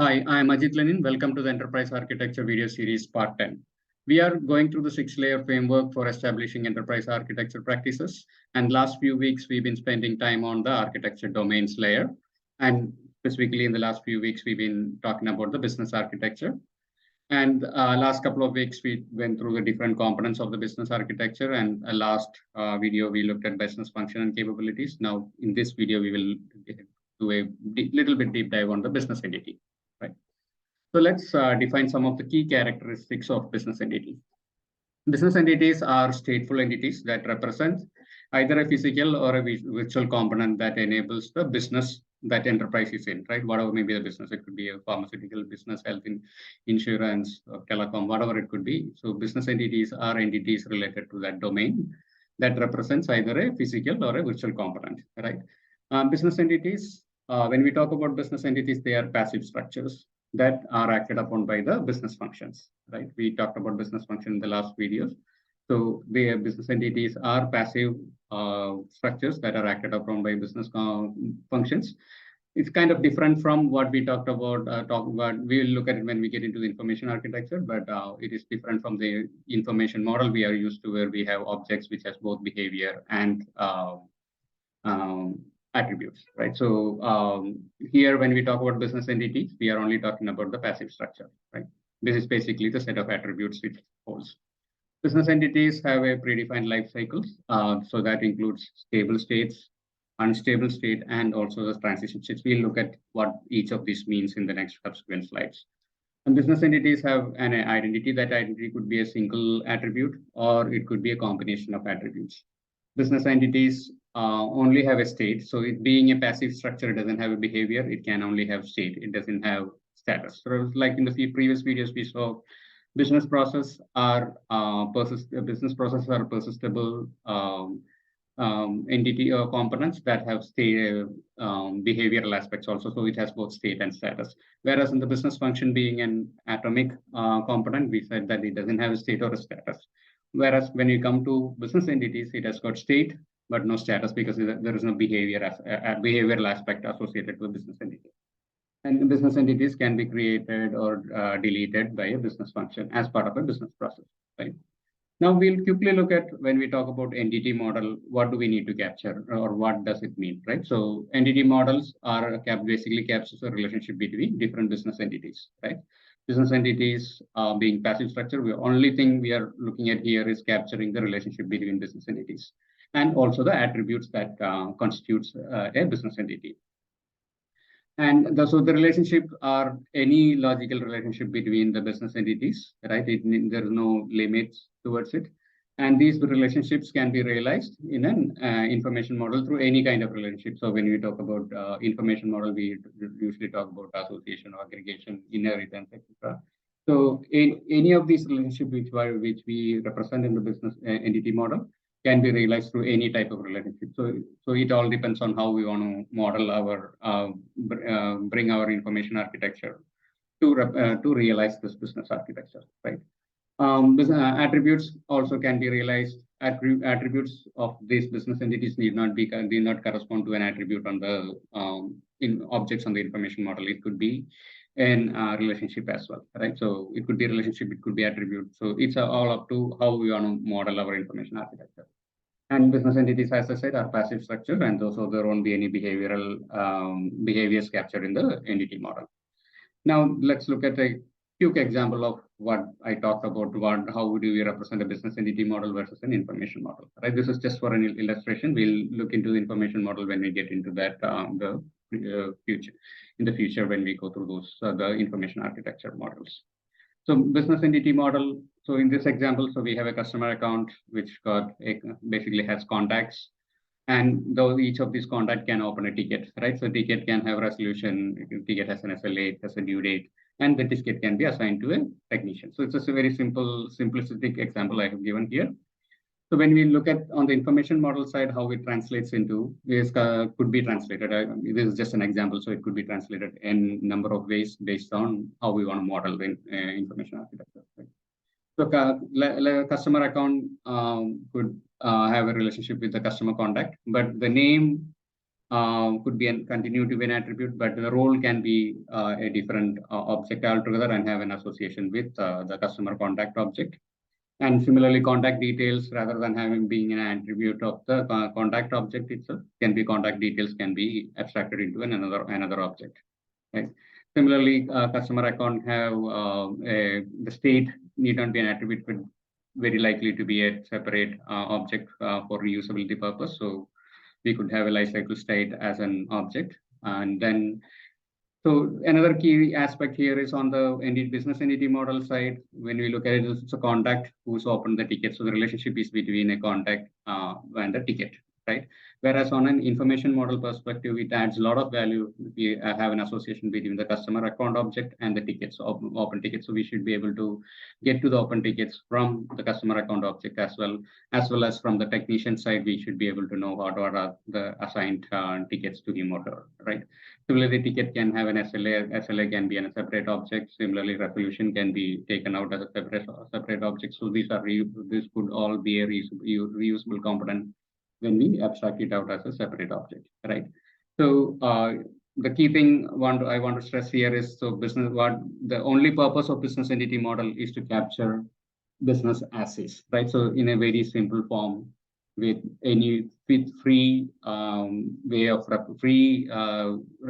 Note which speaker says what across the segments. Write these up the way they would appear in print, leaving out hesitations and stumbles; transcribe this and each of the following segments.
Speaker 1: Hi, I'm Ajit Lenin. Welcome to the Enterprise Architecture video series part 10. We are going through the 6-layer framework for establishing enterprise architecture practices. And last few weeks, we've been spending time on the architecture domains layer. And specifically in the last few weeks, we've been talking about the business architecture. And last couple of weeks, we went through the different components of the business architecture. And last video, we looked at business function and capabilities. Now, in this video, we will do a little bit deep dive on the business entity. Right. So let's define some of the key characteristics of business entities. Business entities are stateful entities that represent either a physical or a virtual component that enables the business that enterprise is in, right? Whatever may be the business, it could be a pharmaceutical business, health insurance, or telecom, whatever it could be. So business entities are entities related to that domain that represents either a physical or a virtual component, right? Business entities, when we talk about business entities, they are passive structures that are acted upon by the business functions, right? We talked about business function in the last videos. So the business entities are passive structures that are acted upon by business functions. It's kind of different from what we talked about. We'll look at it when we get into the information architecture, but it is different from the information model we are used to, where we have objects which has both behavior and attributes, right? So here, when we talk about business entities, we are only talking about the passive structure, right? This is basically the set of attributes it holds. Business entities have a predefined life cycles, so that includes stable states, unstable state, and also the transition states. We'll look at what each of these means in the next subsequent slides. And business entities have an identity. That identity could be a single attribute, or it could be a combination of attributes. Business entities only have a state. So it being a passive structure, it doesn't have a behavior. It can only have state. It doesn't have status. So like in the previous videos, we saw business processes are persistable entity or components that have state behavioral aspects also. So it has both state and status. Whereas in the business function being an atomic component, we said that it doesn't have a state or a status. Whereas when you come to business entities, it has got state, but no status, because there is no behavioral aspect associated with business entity. And business entities can be created or deleted by a business function as part of a business process, right? Now we'll quickly look at, when we talk about entity model, what do we need to capture, or what does it mean, right? So entity models are basically captures a relationship between different business entities, right? Business entities being passive structure, the only thing we are looking at here is capturing the relationship between business entities, and also the attributes that constitutes a business entity. And so the relationship are any logical relationship between the business entities, right? There is no limits towards it. And these relationships can be realized in an information model through any kind of relationship. So when we talk about information model, we usually talk about association, aggregation, inheritance, etc. So in any of these relationships which we represent in the business entity model can be realized through any type of relationship. So it all depends on how we want to model our bring our information architecture to realize this business architecture, right? Attributes also can be realized. Attributes of these business entities need not correspond to an attribute on the in objects on the information model. It could be in relationship as well, right? So it could be relationship, it could be attribute. So it's all up to how we want to model our information architecture. And business entities, as I said, are passive structure, and also there won't be any behavioral behaviors captured in the entity model. Now let's look at a quick example of what I talked about. How do we represent a business entity model versus an information model? Right. This is just for an illustration. We'll look into the information model when we get into that in the future when we go through those the information architecture models. So business entity model. So in this example, so we have a customer account which basically has contacts. And though each of these contacts can open a ticket, right? So ticket can have resolution, ticket has an SLA, it has a due date, and the ticket can be assigned to a technician. So it's just a very simplistic example I have given here. So when we look at on the information model side, how it translates into is could be translated. This is just an example, so it could be translated in number of ways based on how we want to model the information architecture. Right? So customer account could have a relationship with the customer contact, but the name could be and continue to be an attribute, but the role can be a different object altogether and have an association with the customer contact object. And similarly, contact details, rather than having being an attribute of the contact object itself, can be contact details can be abstracted into another object. Right. Similarly, customer account have the state need not be an attribute, but very likely to be a separate object for reusability purpose. So we could have a lifecycle state as an object, and then so another key aspect here is on the business entity model side. When we look at it, it's a contact who's opened the ticket. So the relationship is between a contact and the ticket, right? Whereas on an information model perspective, it adds a lot of value. We have an association between the customer account object and the tickets, open tickets. So we should be able to get to the open tickets from the customer account object as well as from the technician side. We should be able to know what are the assigned tickets to him or her, right? Similarly, ticket can have an SLA. SLA can be a separate object. Similarly, resolution can be taken out as a separate object. So these could all be a reusable component when we abstract it out as a separate object, right? So the key thing I want to stress here is the only purpose of business entity model is to capture business as is, right? So in a very simple form, with free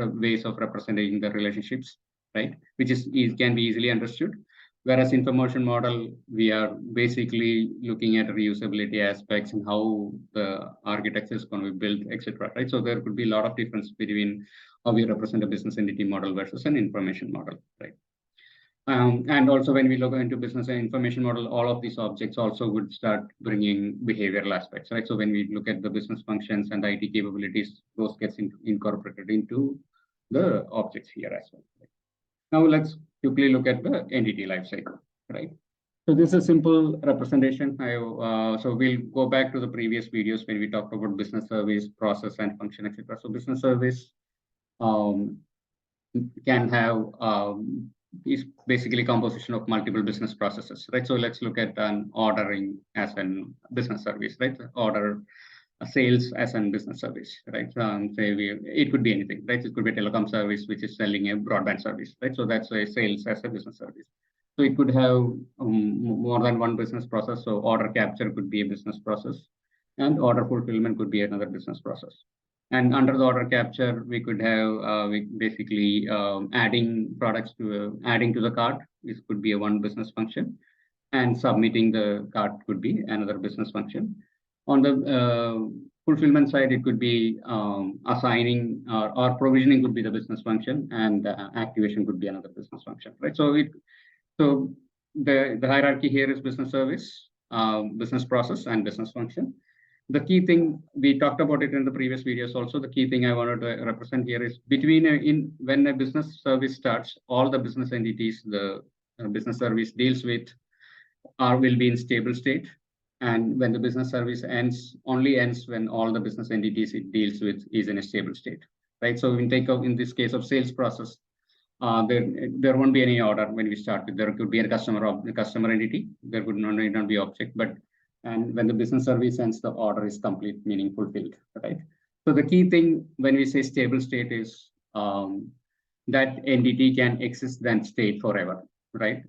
Speaker 1: ways of representing the relationships, right? Which can be easily understood. Whereas information model, we are basically looking at reusability aspects and how the architecture is going to be built, etc. Right? So there could be a lot of difference between how we represent a business entity model versus an information model, right? And also when we look into business and information model, all of these objects also would start bringing behavioral aspects, right? So when we look at the business functions and the IT capabilities, those gets incorporated into the objects here as well. Right? Now let's quickly look at the entity lifecycle, right? So this is a simple representation. So we'll go back to the previous videos when we talked about business service, process, and function, etc. So business service can have is basically composition of multiple business processes, right? So let's look at an ordering as a business service, right? Order sales as a business service, right? It could be anything, right? It could be a telecom service which is selling a broadband service, right? So that's a sales as a business service. So it could have more than one business process. So order capture could be a business process, and order fulfillment could be another business process. And under the order capture, we could have basically adding products adding to the cart. This could be one business function, and submitting the cart could be another business function. On the fulfillment side, it could be assigning or provisioning could be the business function, and activation could be another business function, right? So the hierarchy here is business service, business process, and business function. The key thing, we talked about it in the previous videos also, the key thing I wanted to represent here is when a business service starts, all the business entities the business service deals with will be in stable state. And when the business service only ends when all the business entities it deals with is in a stable state, right? So in this case of sales process, there won't be any order when we start with. There could be a customer entity. There would not be object, and when the business service ends, the order is complete, meaning fulfilled, right? So the key thing when we say stable state is that entity can exist then state forever, right?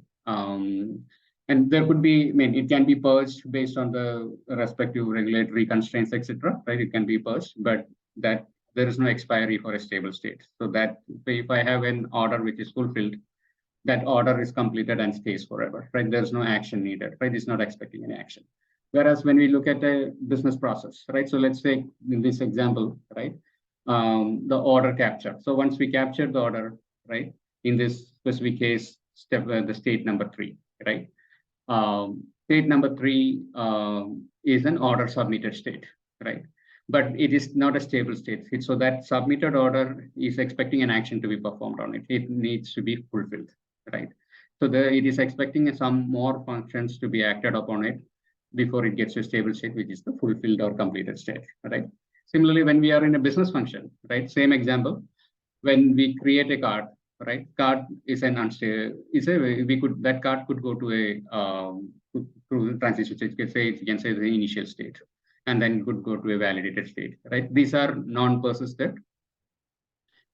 Speaker 1: And there could be, it can be purged based on the respective regulatory constraints, etc. Right? It can be purged, but that there is no expiry for a stable state. So that if I have an order which is fulfilled, that order is completed and stays forever, right? There's no action needed, right? It's not expecting any action. Whereas when we look at a business process, right? So let's take in this example, right? The order capture. So once we capture the order, right? In this specific case, the state number 3, right? State number 3 is an order submitted state, right? But it is not a stable state. So that submitted order is expecting an action to be performed on it. It needs to be fulfilled, right? So it is expecting some more functions to be acted upon it before it gets to a stable state, which is the fulfilled or completed state, right? Similarly, when we are in a business function, right? Same example, when we create a card, right? Card is an unstable. That card could go to a through transition state. You can say the initial state. and then it would go to a validated state, right? These are non-persistent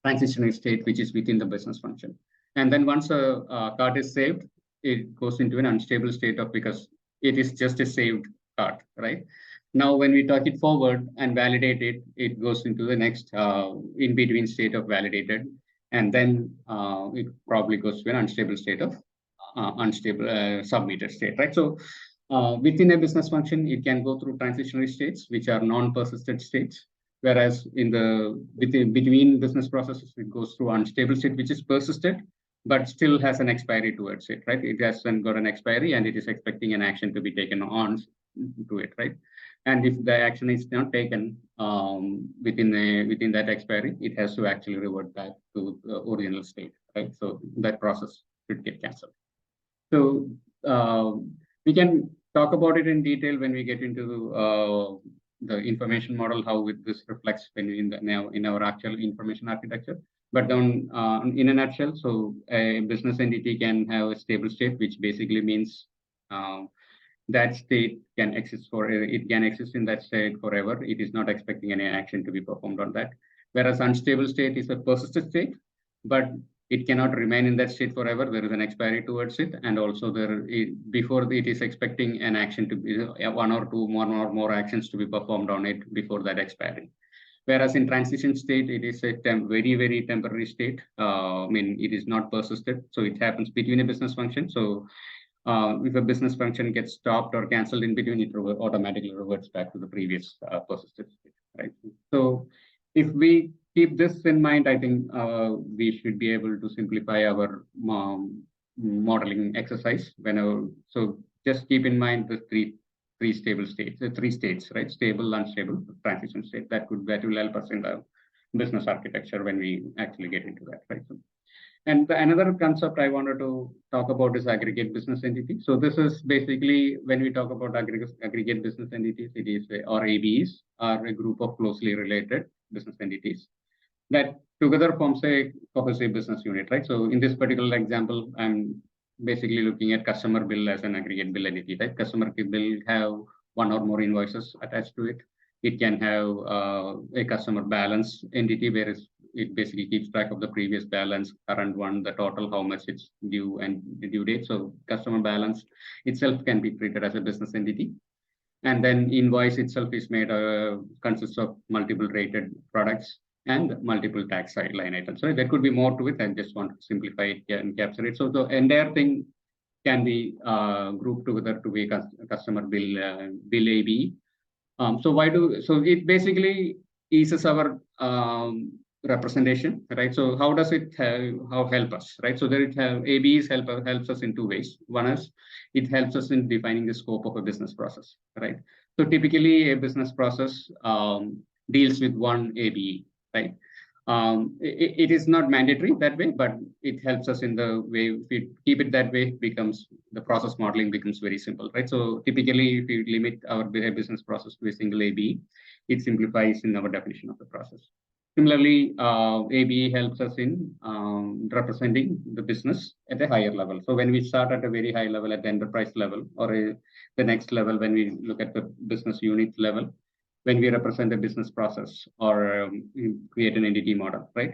Speaker 1: transitional state, which is within the business function. And then once a card is saved, it goes into an unstable state of, because it is just a saved card, right? Now, when we talk it forward and validate it, it goes into the next in between state of validated, and then it probably goes to an unstable state of unstable submitted state, right? So within a business function, it can go through transitionary states, which are non-persistent states. Whereas in the between business processes, it goes through unstable state, which is persistent, but still has an expiry towards it, right? It hasn't got an expiry, and it is expecting an action to be taken on to it, right? And if the action is not taken within that expiry, it has to actually revert back to the original state, right? So that process should get cancelled. So we can talk about it in detail when we get into the information model, how this reflects when in our actual information architecture. But then in a nutshell, so a business entity can have a stable state, which basically means that state can exist in that state forever. It is not expecting any action to be performed on that. Whereas unstable state is a persistent state, but it cannot remain in that state forever. There is an expiry towards it, and also before it is expecting an action to be one or more actions to be performed on it before that expiry. Whereas in transition state, it is a very, very temporary state. I mean, it is not persistent, so it happens between a business function. So if a business function gets stopped or cancelled in between, it automatically reverts back to the previous persistent state, right? So if we keep this in mind, I think we should be able to simplify our modeling exercise. So just keep in mind the three stable states, three states, right? Stable, unstable, transition state. That will help us in the business architecture when we actually get into that, right? So, and another concept I wanted to talk about is aggregate business entity. So this is basically when we talk about aggregate business entities, it is or ABEs are a group of closely related business entities that together forms a cohesive business unit, right? So in this particular example, I'm basically looking at customer bill as an aggregate bill entity, right? Customer bill have one or more invoices attached to it. It can have a customer balance entity where it basically keeps track of the previous balance, current one, the total, how much it's due, and the due date. So customer balance itself can be treated as a business entity. And then invoice itself is consists of multiple rated products and multiple tax line items. So there could be more to it. I just want to simplify it and capture it. So the entire thing can be grouped together to be customer bill AB. So it basically eases our representation, right? So how does it help us, right? So there ABs helps us in two ways. One is it helps us in defining the scope of a business process, right? So typically a business process deals with one ABE, right? It is not mandatory that way, but it helps us in the way. If we keep it that way, the process modeling becomes very simple, right? So typically, if we limit our business process to a single ABE, it simplifies in our definition of the process. Similarly, ABE helps us in representing the business at a higher level. So when we start at a very high level, at the enterprise level, or the next level, when we look at the business unit level, when we represent a business process or create an entity model, right?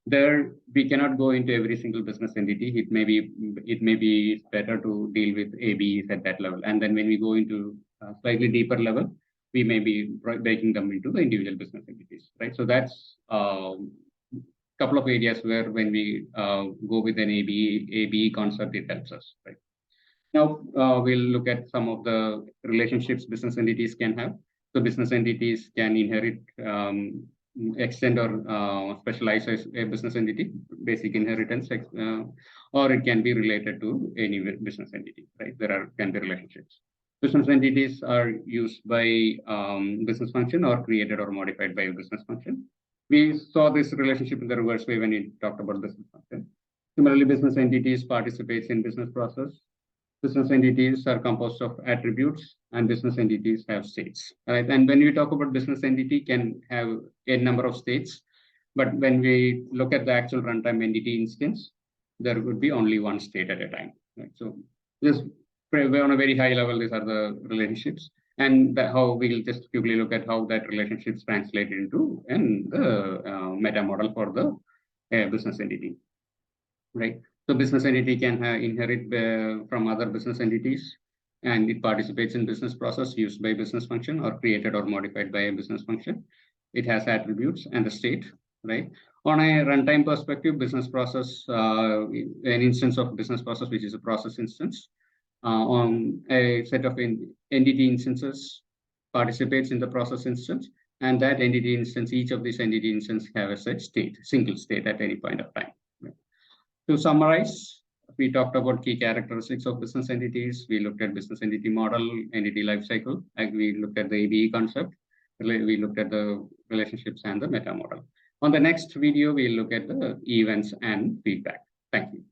Speaker 1: There, we cannot go into every single business entity. It may be better to deal with ABEs at that level. And then when we go into a slightly deeper level, we may be breaking them into the individual business entities, right? So that's a couple of areas where when we go with an ABE concept, it helps us, right? Now, we'll look at some of the relationships business entities can have. So business entities can inherit, extend or specialize as a business entity, basic inheritance, or it can be related to any business entity, right? Can be relationships. Business entities are used by business function or created or modified by a business function. We saw this relationship in the reverse way when we talked about business function. Similarly, business entities participates in business process. Business entities are composed of attributes, and business entities have states. Right? And when we talk about business entity, can have a number of states, but when we look at the actual runtime entity instance, there would be only one state at a time. Right? So this, on a very high level, these are the relationships. And how we'll just quickly look at how that relationships translate into the meta model for the business entity, right? So business entity can inherit from other business entities, and it participates in business process used by business function or created or modified by a business function. It has attributes and a state, right? On a runtime perspective, business process, an instance of business process, which is a process instance, on a set of entity instances participates in the process instance, and that entity instance, each of these entity instances have a set state, single state at any point of time. To summarize, we talked about key characteristics of business entities. We looked at business entity model, entity lifecycle, and we looked at the ABE concept. We looked at the relationships and the meta model. On the next video, we'll look at the events and feedback. Thank you.